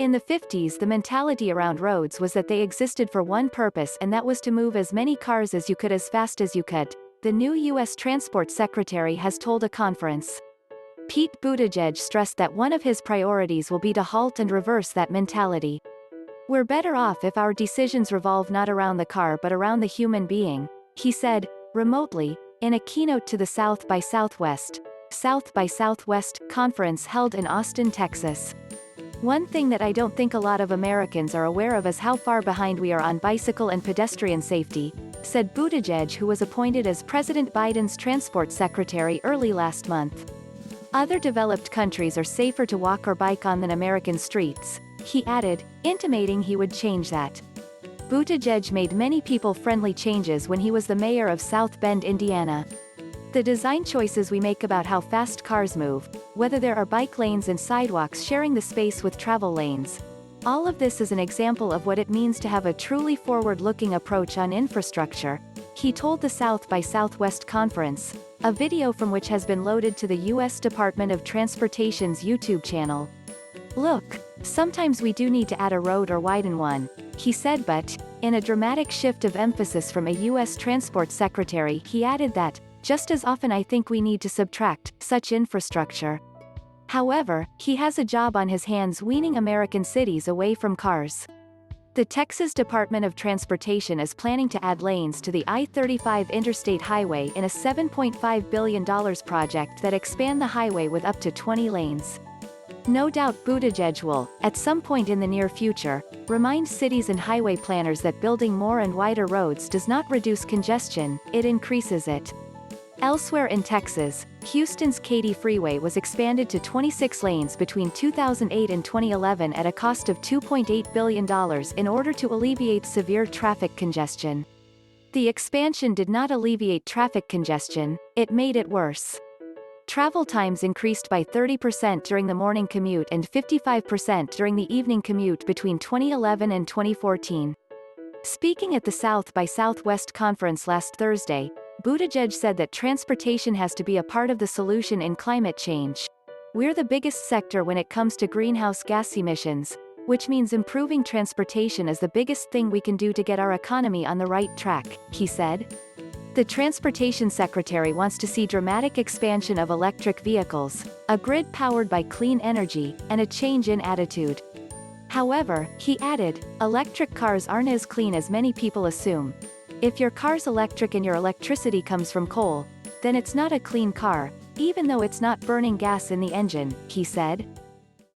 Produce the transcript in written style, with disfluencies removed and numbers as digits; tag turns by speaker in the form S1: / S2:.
S1: In the 50s, the mentality around roads was that they existed for one purpose, and that was to move as many cars as you could as fast as you could, the new U.S. Transport Secretary has told a conference. Pete Buttigieg stressed that one of his priorities will be to halt and reverse that mentality. "We're better off if our decisions revolve not around the car but around the human being," he said, remotely, in a keynote to the South by Southwest conference held in Austin, Texas. "One thing that I don't think a lot of Americans are aware of is how far behind we are on bicycle and pedestrian safety," said Buttigieg, who was appointed as President Biden's transport secretary early last month. "Other developed countries are safer to walk or bike on than American streets," he added, intimating he would change that. Buttigieg made many people-friendly changes when he was the mayor of South Bend, Indiana. "The design choices we make about how fast cars move, whether there are bike lanes and sidewalks sharing the space with travel lanes. All of this is an example of what it means to have a truly forward-looking approach on infrastructure," he told the South by Southwest conference, a video from which has been loaded to the U.S. Department of Transportation's YouTube channel. "Look, sometimes we do need to add a road or widen one," he said, but, in a dramatic shift of emphasis from a U.S. transport secretary, he added that, "Just as often I think we need to subtract such infrastructure." However, he has a job on his hands weaning American cities away from cars. The Texas Department of Transportation is planning to add lanes to the I-35 Interstate highway in a $7.5 billion project that expand the highway with up to 20 lanes. No doubt Buttigieg will, at some point in the near future, remind cities and highway planners that building more and wider roads does not reduce congestion, it increases it. Elsewhere in Texas, Houston's Katy Freeway was expanded to 26 lanes between 2008 and 2011 at a cost of $2.8 billion in order to alleviate severe traffic congestion. The expansion did not alleviate traffic congestion, it made it worse. Travel times increased by 30% during the morning commute and 55% during the evening commute between 2011 and 2014. Speaking at the South by Southwest conference last Thursday, Buttigieg said that transportation has to be a part of the solution in climate change. "We're the biggest sector when it comes to greenhouse gas emissions, which means improving transportation is the biggest thing we can do to get our economy on the right track," he said. The Transportation Secretary wants to see dramatic expansion of electric vehicles, a grid powered by clean energy, and a change in attitude. However, he added, "Electric cars aren't as clean as many people assume. If your car's electric and your electricity comes from coal, then it's not a clean car, even though it's not burning gas in the engine," he said.